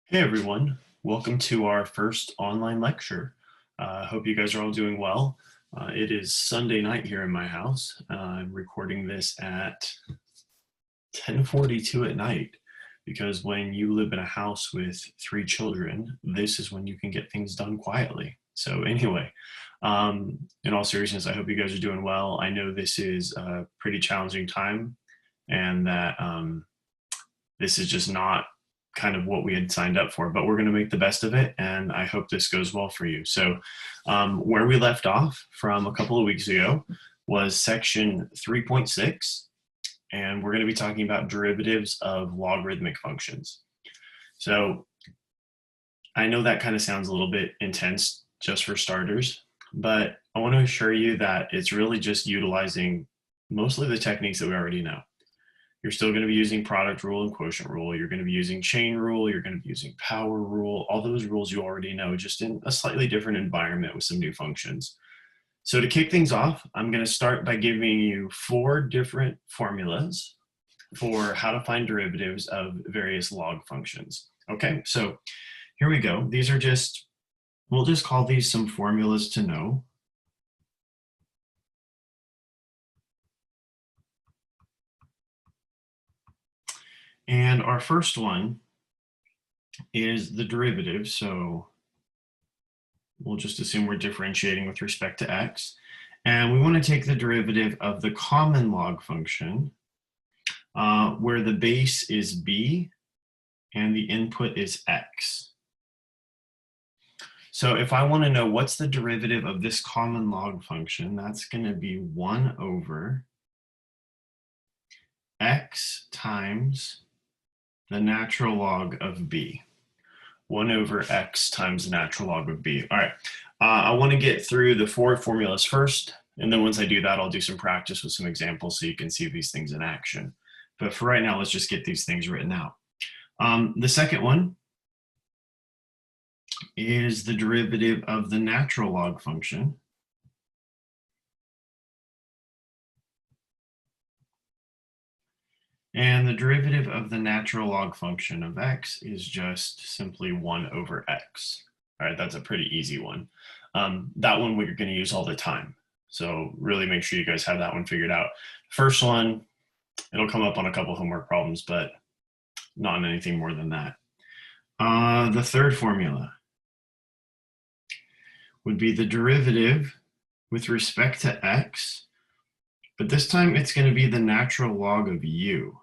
Hey everyone, welcome to our first online lecture. I hope you guys are all doing well. It is Sunday night here in my house. I'm recording this at 10:42 at night because when you live in a house with 3 children, this is when you can get things done quietly. So anyway, in all seriousness, I hope you guys are doing well. I know this is a pretty challenging time and that this is just not kind of what we had signed up for, but we're going to make the best of it. And I hope this goes well for you. So where we left off from a couple of weeks ago was section 3.6. And we're going to be talking about derivatives of logarithmic functions. So I know that kind of sounds a little bit intense just for starters, but I want to assure you that it's really just utilizing mostly the techniques that we already know. You're still going to be using product rule and quotient rule. You're going to be using chain rule. You're going to be using power rule. All those rules you already know, just in a slightly different environment with some new functions. So to kick things off, I'm going to start by giving you 4 different formulas for how to find derivatives of various log functions. Okay, so here we go. These are just, we'll just call these some formulas to know. And our first one is the derivative. So we'll just assume we're differentiating with respect to x. And we want to take the derivative of the common log function where the base is b and the input is x. So if I want to know what's the derivative of this common log function, that's going to be 1 over x times the natural log of b. 1 over x times the natural log of b. All right, I want to get through the 4 formulas first, and then once I do that, I'll do some practice with some examples so you can see these things in action. But for right now, let's just get these things written out. The second one is the derivative of the natural log function. And the derivative of the natural log function of x is just simply 1 over x. All right, that's a pretty easy one. That one we're going to use all the time. So really make sure you guys have that one figured out. First one, it'll come up on a couple homework problems, but not on anything more than that. The third formula would be the derivative with respect to x, but this time it's going to be the natural log of u.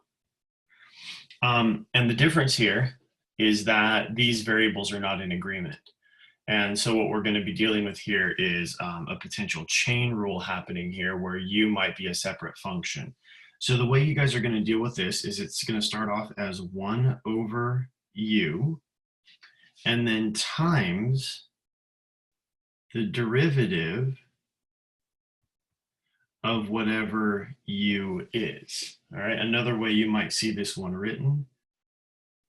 And the difference here is that these variables are not in agreement. And so what we're going to be dealing with here is a potential chain rule happening here where u might be a separate function. So the way you guys are going to deal with this is it's going to start off as 1 over u and then times the derivative of whatever u is. All right, another way you might see this one written,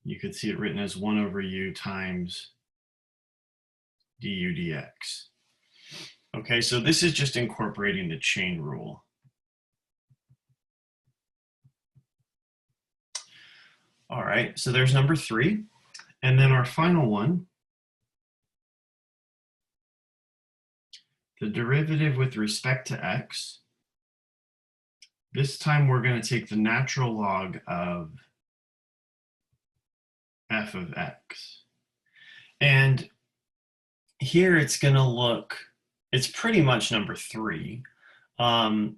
you could see it written as 1 over u times du dx. Okay, so this is just incorporating the chain rule. All right, so there's number 3. And then our final one, the derivative with respect to x. This time we're going to take the natural log of f of x. And here it's going to look, it's pretty much number 3,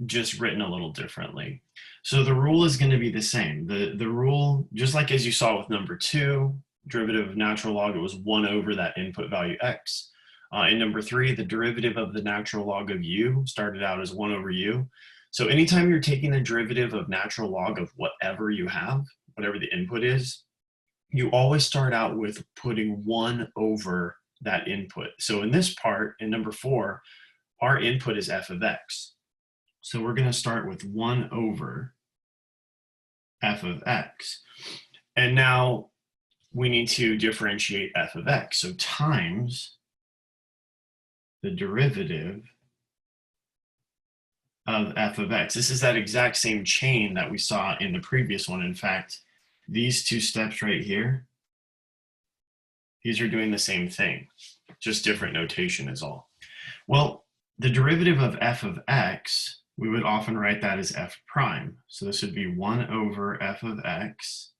just written a little differently. So the rule is going to be the same. The rule, just like as you saw with number 2, derivative of natural log, it was 1 over that input value x. In number 3, the derivative of the natural log of u started out as 1 over u. So anytime you're taking the derivative of natural log of whatever you have, whatever the input is, you always start out with putting 1 over that input. So in this part, in number 4, our input is f of x. So we're going to start with 1 over f of x. And now we need to differentiate f of x. So times the derivative of f of x. This is that exact same chain that we saw in the previous one. In fact, these 2 steps right here These are doing the same thing, just different notation is all. Well, the derivative of f of x, we would often write that as f prime. So this would be 1 over f of x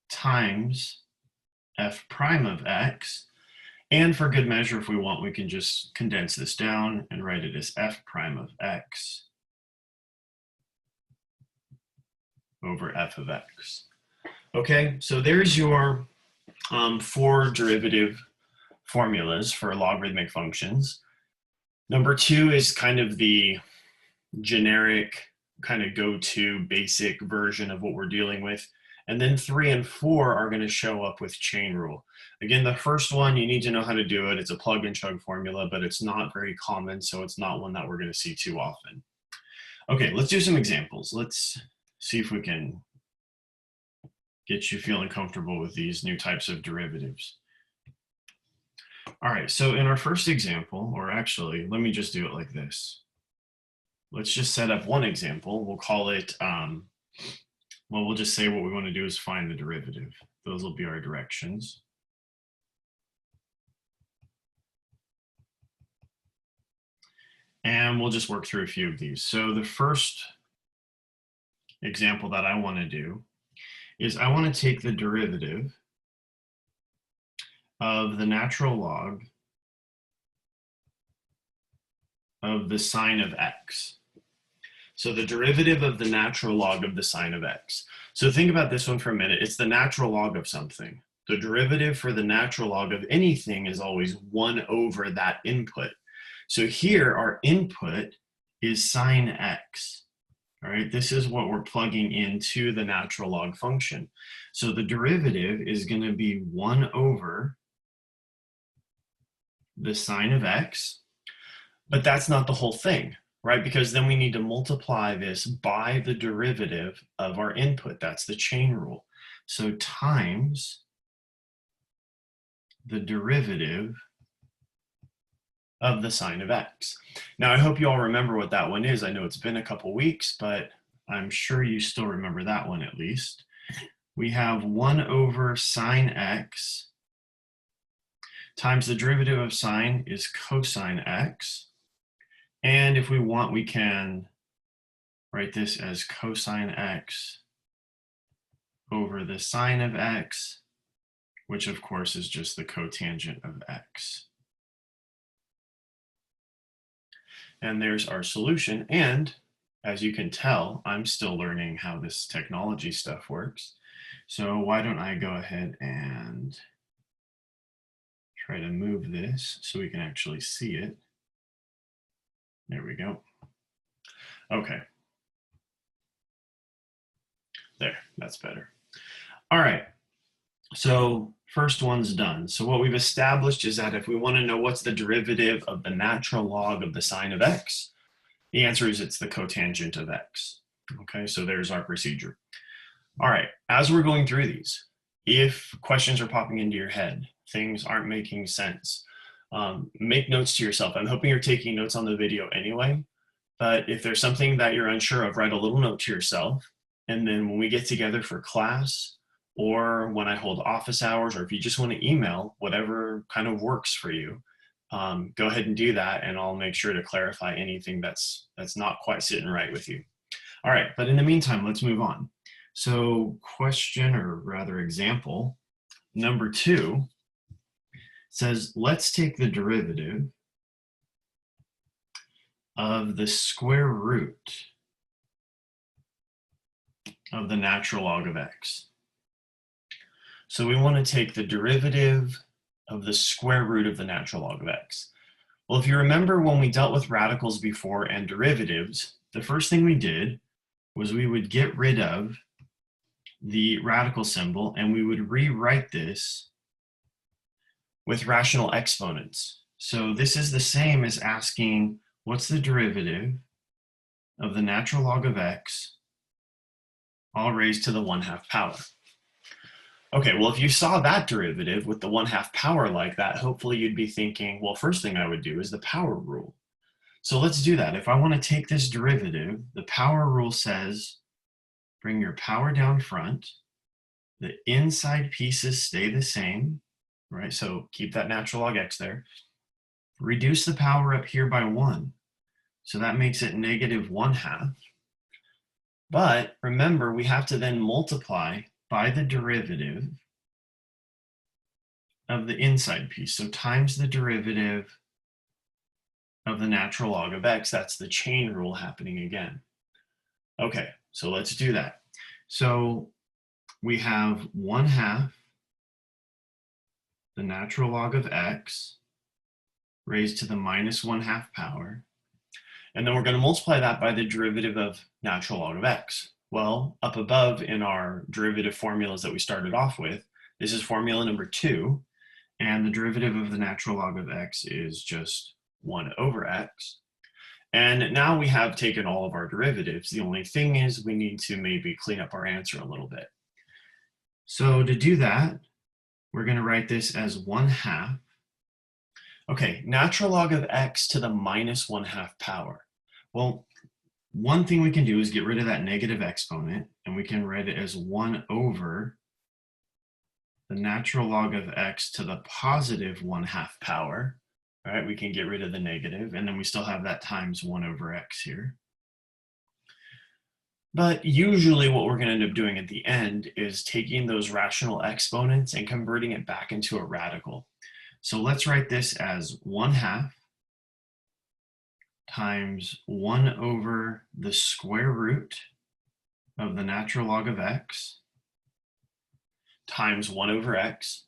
times f prime of x. And for good measure, if we want, we can just condense this down and write it as f prime of x over f of x. Okay, so there's your 4 derivative formulas for logarithmic functions. Number 2 is kind of the generic, kind of go-to basic version of what we're dealing with. And then 3 and 4 are going to show up with chain rule. Again, the first one, you need to know how to do it. It's a plug and chug formula, but it's not very common, so it's not one that we're going to see too often. Okay, let's do some examples. Let's see if we can get you feeling comfortable with these new types of derivatives. All right, so in our first example, or actually, let me just do it like this. Let's just set up one example. We'll call it, well, we'll just say what we want to do is find the derivative. Those will be our directions. And we'll just work through a few of these. So the first example that I want to do is I want to take the derivative of the natural log of the sine of x. So the derivative of the natural log of the sine of x. So think about this one for a minute. It's the natural log of something. The derivative for the natural log of anything is always 1 over that input. So here our input is sine x. All right, this is what we're plugging into the natural log function. So the derivative is going to be 1 over the sine of x, but that's not the whole thing, right? Because then we need to multiply this by the derivative of our input. That's the chain rule. So times the derivative of the sine of x. Now, I hope you all remember what that one is. I know it's been a couple weeks, but I'm sure you still remember that one at least. We have 1 over sine x times the derivative of sine is cosine x. And if we want, we can write this as cosine x over the sine of x, which of course is just the cotangent of x. And there's our solution. And as you can tell, I'm still learning how this technology stuff works. So why don't I go ahead and try to move this so we can actually see it. There we go. Okay. There, that's better. All right. So first one's done. So what we've established is that if we want to know what's the derivative of the natural log of the sine of x, the answer is it's the cotangent of x. Okay, so there's our procedure. All right, as we're going through these, if questions are popping into your head, things aren't making sense, make notes to yourself. I'm hoping you're taking notes on the video anyway, but if there's something that you're unsure of, write a little note to yourself. And then when we get together for class, or when I hold office hours, or if you just want to email, whatever kind of works for you, go ahead and do that, and I'll make sure to clarify anything that's not quite sitting right with you. All right, but in the meantime, let's move on. So question, or rather example, number 2 says, let's take the derivative of the square root of the natural log of x. So we want to take the derivative of the square root of the natural log of x. Well, if you remember when we dealt with radicals before and derivatives, the first thing we did was we would get rid of the radical symbol and we would rewrite this with rational exponents. So this is the same as asking, what's the derivative of the natural log of x all raised to the 1/2 power? Okay, well, if you saw that derivative with the 1/2 power like that, hopefully you'd be thinking, well, first thing I would do is the power rule. So let's do that. If I want to take this derivative, the power rule says, bring your power down front, the inside pieces stay the same, right? So keep that natural log x there. Reduce the power up here by 1. So that makes it negative 1/2. But remember, we have to then multiply by the derivative of the inside piece. So times the derivative of the natural log of x. That's the chain rule happening again. Okay, so let's do that. So we have 1/2 the natural log of x raised to the minus 1/2 power. And then we're going to multiply that by the derivative of natural log of x. Well, up above in our derivative formulas that we started off with, this is formula number 2, and the derivative of the natural log of x is just 1 over x. And now we have taken all of our derivatives. The only thing is we need to maybe clean up our answer a little bit. So to do that, we're going to write this as 1/2. Okay, natural log of x to the minus 1/2 power. Well, one thing we can do is get rid of that negative exponent, and we can write it as 1 over the natural log of x to the positive 1/2 power. All right, we can get rid of the negative, and then we still have that times 1 over x here. But usually what we're going to end up doing at the end is taking those rational exponents and converting it back into a radical. So let's write this as 1/2 times 1 over the square root of the natural log of x times 1 over x.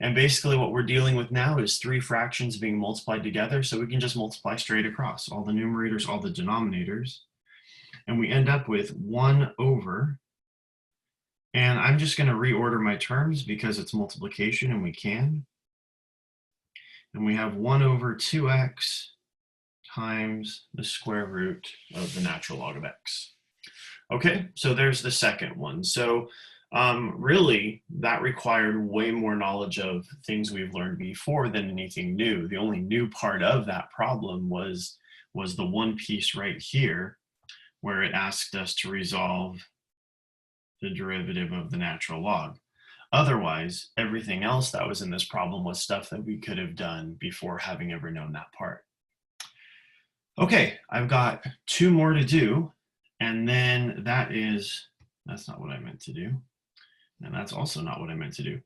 And basically what we're dealing with now is 3 fractions being multiplied together, so we can just multiply straight across all the numerators, all the denominators, and we end up with 1 over, and I'm just going to reorder my terms because it's multiplication and we can. And we have 1 over 2x times the square root of the natural log of x. Okay, so there's the second one. So really, that required way more knowledge of things we've learned before than anything new. The only new part of that problem was the one piece right here where it asked us to resolve the derivative of the natural log. Otherwise, everything else that was in this problem was stuff that we could have done before having ever known that part. Okay, I've got 2 more to do, and then that's not what I meant to do. And that's also not what I meant to do.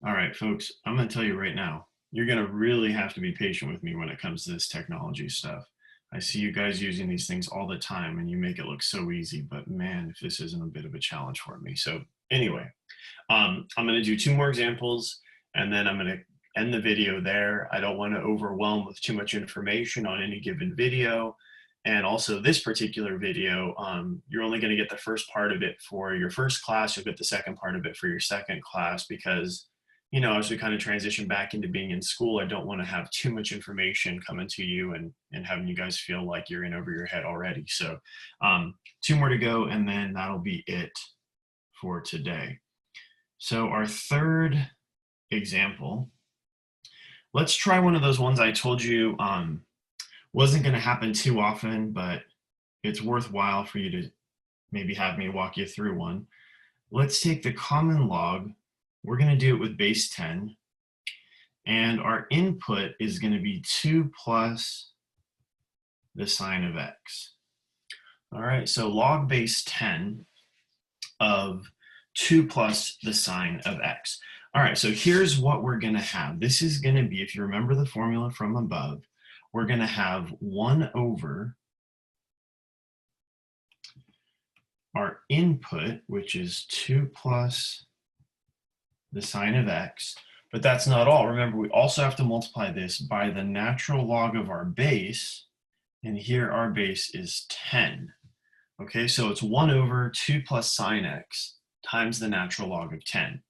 All right, folks, I'm going to tell you right now, you're going to really have to be patient with me when it comes to this technology stuff. I see you guys using these things all the time, and you make it look so easy, but man, if this isn't a bit of a challenge for me. So anyway, I'm going to do 2 more examples, and then I'm going to end the video there. I don't want to overwhelm with too much information on any given video. And also this particular video, you're only going to get the first part of it for your first class. You'll get the second part of it for your second class because, you know, as we kind of transition back into being in school, I don't want to have too much information coming to you and having you guys feel like you're in over your head already. So 2 more to go, and then that'll be it for today. So our third example, let's try one of those ones I told you wasn't going to happen too often, but it's worthwhile for you to maybe have me walk you through one. Let's take the common log. We're going to do it with base 10, and our input is going to be 2 plus the sine of x. All right, so log base 10 of 2 plus the sine of x. All right, so here's what we're going to have. This is going to be, if you remember the formula from above, we're going to have 1 over our input, which is 2 plus the sine of x. But that's not all. Remember, we also have to multiply this by the natural log of our base. And here our base is 10. Okay, so it's 1 over 2 plus sine x times the natural log of 10.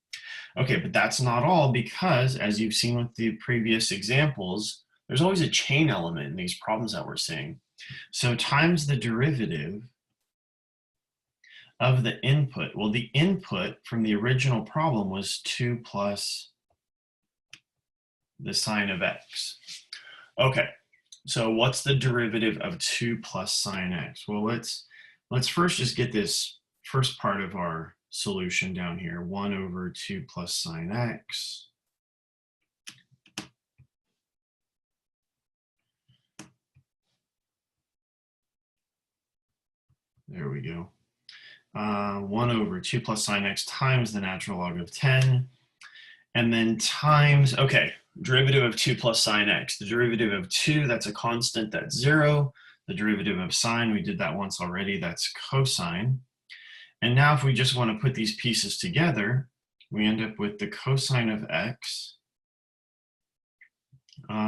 Okay, but that's not all, because as you've seen with the previous examples, there's always a chain element in these problems that we're seeing. So times the derivative of the input. Well, the input from the original problem was 2 plus the sine of x. Okay, so what's the derivative of 2 plus sine x? Well, let's first just get this first part of our solution down here, 1 over 2 plus sine x. There we go. 1 over 2 plus sine x times the natural log of 10. And then times, okay, derivative of 2 plus sine x. The derivative of 2, that's a constant, that's 0. The derivative of sine, we did that once already, that's cosine. And now if we just want to put these pieces together, we end up with the cosine of x.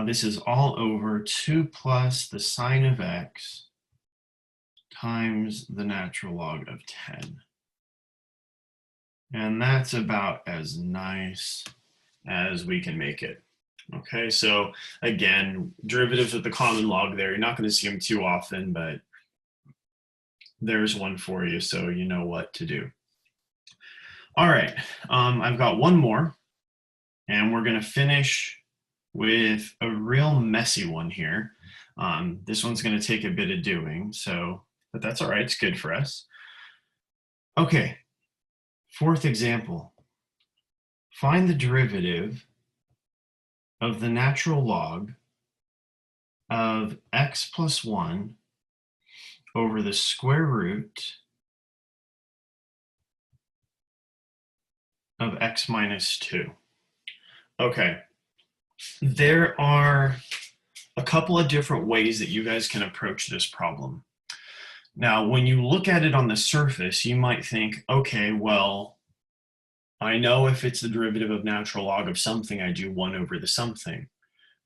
This is all over 2 plus the sine of x times the natural log of 10. And that's about as nice as we can make it. Okay, so again, derivatives with the common log there, you're not going to see them too often, but there's one for you, so you know what to do. All right, I've got one more, and we're going to finish with a real messy one here. This one's going to take a bit of doing, but that's all right, it's good for us. Okay, fourth example. Find the derivative of the natural log of x plus 1 over the square root of x minus 2. Okay, there are a couple of different ways that you guys can approach this problem. Now, when you look at it on the surface, you might think, okay, well, I know if it's the derivative of natural log of something, I do 1 over the something,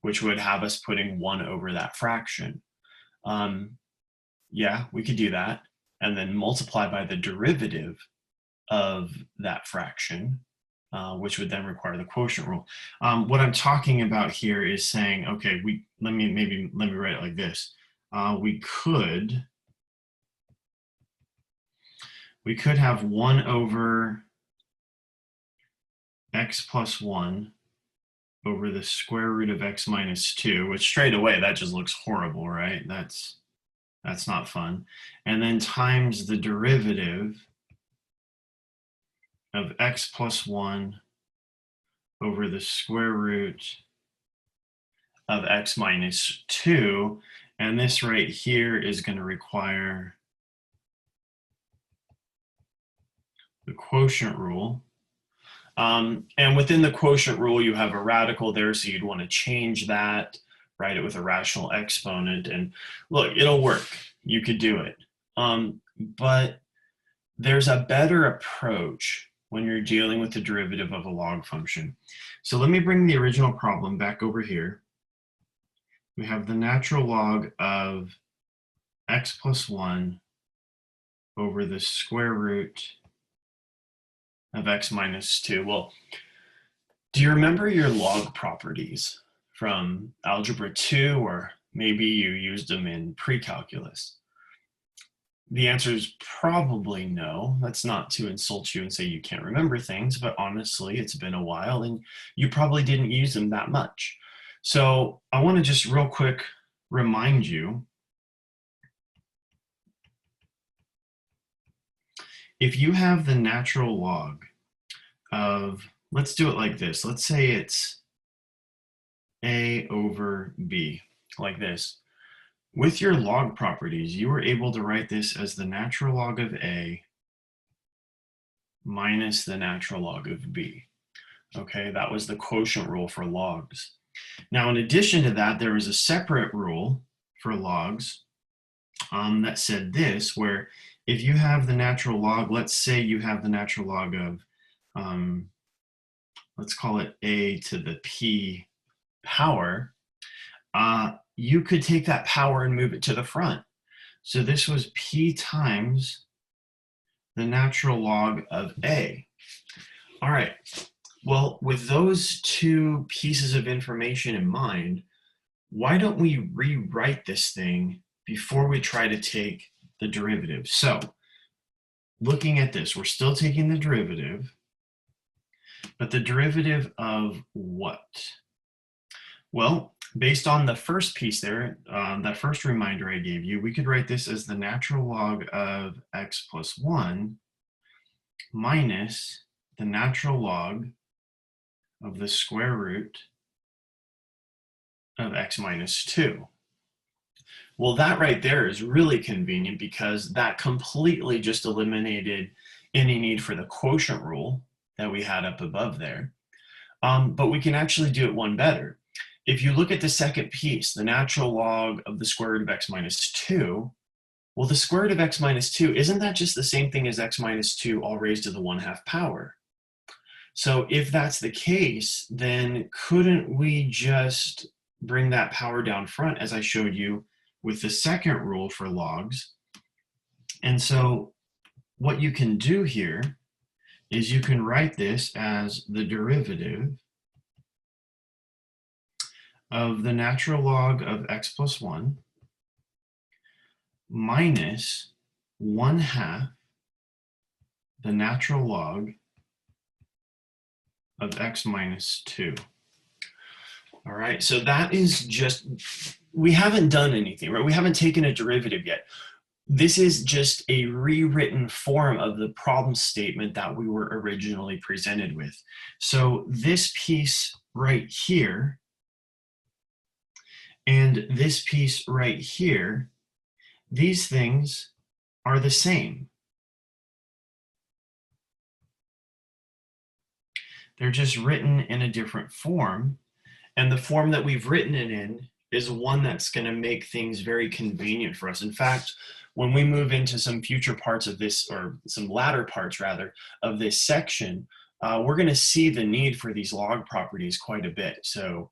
which would have us putting 1 over that fraction. Yeah, we could do that, and then multiply by the derivative of that fraction, which would then require the quotient rule. What I'm talking about here is saying, okay, let me write it like this. We could have 1 over x plus 1 over the square root of x minus 2, which straight away, that just looks horrible, right? That's not fun. And then times the derivative of x plus 1 over the square root of x minus 2. And this right here is going to require the quotient rule. And within the quotient rule, you have a radical there, so you'd want to change that, write it with a rational exponent, and look, it'll work. You could do it. But there's a better approach when you're dealing with the derivative of a log function. So let me bring the original problem back over here. We have the natural log of x plus 1 over the square root of x minus 2. Well, do you remember your log properties from Algebra 2, or maybe you used them in pre-calculus? The answer is probably no. That's not to insult you and say you can't remember things, but honestly, it's been a while and you probably didn't use them that much. So I want to just real quick remind you, if you have the natural log of, let's do it like this. Let's say it's a over b, like this. With your log properties, you were able to write this as the natural log of a minus the natural log of b. Okay, that was the quotient rule for logs. Now, in addition to that, there was a separate rule for logs that said this, where if you have the natural log, let's say you have the natural log of, let's call it a to the p power, you could take that power and move it to the front. So this was p times the natural log of a. All right, well, with those two pieces of information in mind, why don't we rewrite this thing before we try to take the derivative? So looking at this, we're still taking the derivative, but the derivative of what? Well, based on the first piece there, that first reminder I gave you, we could write this as the natural log of x plus 1 minus the natural log of the square root of x minus 2. Well, that right there is really convenient because that completely just eliminated any need for the quotient rule that we had up above there. But we can actually do it one better. If you look at the second piece, the natural log of the square root of x minus 2, well, the square root of x minus 2, isn't that just the same thing as x minus 2 all raised to the 1/2 power? So if that's the case, then couldn't we just bring that power down front as I showed you with the second rule for logs? And so what you can do here is you can write this as the derivative of the natural log of x plus 1 minus 1/2 the natural log of x minus 2. All right, so that is just, we haven't done anything, right? We haven't taken a derivative yet. This is just a rewritten form of the problem statement that we were originally presented with. So this piece right here and this piece right here, these things are the same. They're just written in a different form. And the form that we've written it in is one that's going to make things very convenient for us. In fact, when we move into some future parts of this, or some latter parts rather, of this section, we're going to see the need for these log properties quite a bit. So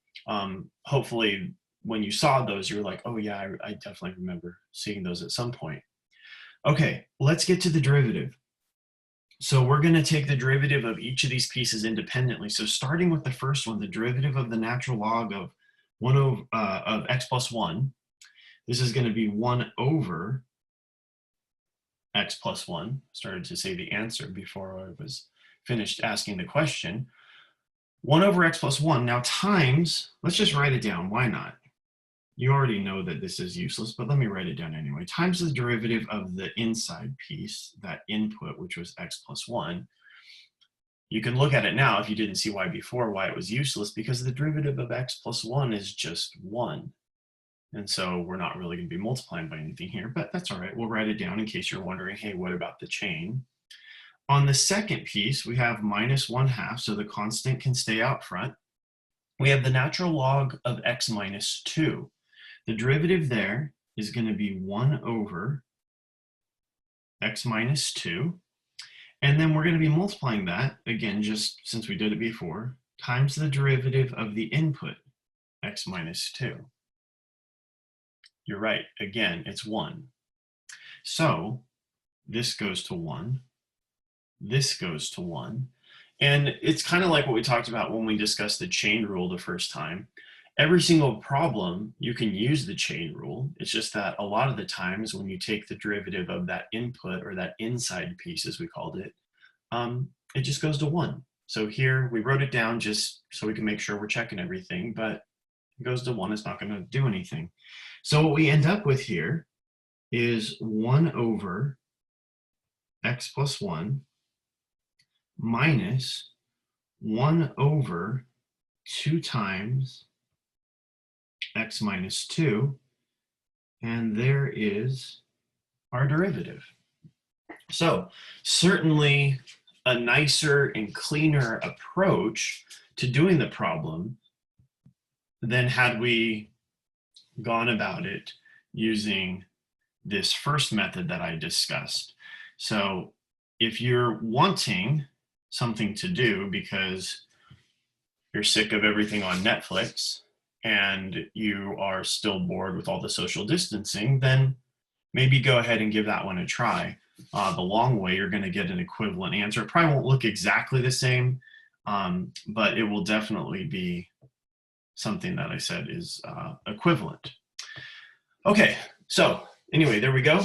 hopefully when you saw those, you're like, oh yeah, I definitely remember seeing those at some point. Okay, let's get to the derivative. So we're going to take the derivative of each of these pieces independently. So starting with the first one, the derivative of the natural log of of x plus 1, this is going to be 1 over x plus 1. Started to say the answer before I was finished asking the question. 1 over x plus 1. Now times, let's just write it down. Why not? You already know that this is useless, but let me write it down anyway. Times the derivative of the inside piece, that input, which was x plus 1. You can look at it now if you didn't see why before, why it was useless, because the derivative of x plus 1 is just 1. And so we're not really going to be multiplying by anything here, but that's all right. We'll write it down in case you're wondering, hey, what about the chain? On the second piece, we have minus 1/2, so the constant can stay out front. We have the natural log of x minus 2. The derivative there is going to be 1 over x minus 2. And then we're going to be multiplying that, again, just since we did it before, times the derivative of the input, x minus 2. You're right, again, it's 1. So this goes to 1. This goes to 1. And it's kind of like what we talked about when we discussed the chain rule the first time. Every single problem, you can use the chain rule. It's just that a lot of the times when you take the derivative of that input, or that inside piece as we called it, it just goes to 1. So here we wrote it down just so we can make sure we're checking everything, but it goes to 1. It's not going to do anything. So what we end up with here is 1 over x plus 1 minus 1 over 2 times x minus 2, and there is our derivative. So certainly a nicer and cleaner approach to doing the problem than had we gone about it using this first method that I discussed. So if you're wanting something to do because you're sick of everything on Netflix and you are still bored with all the social distancing, then maybe go ahead and give that one a try. The long way, you're going to get an equivalent answer. It probably won't look exactly the same, but it will definitely be something that I said is equivalent. Okay, so anyway, there we go.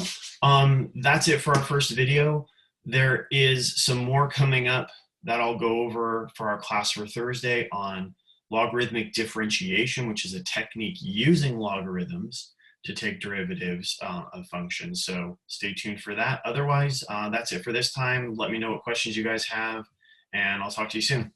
That's it for our first video. There is some more coming up that I'll go over for our class for Thursday on logarithmic differentiation, which is a technique using logarithms to take derivatives of functions. So stay tuned for that. Otherwise, that's it for this time. Let me know what questions you guys have, and I'll talk to you soon.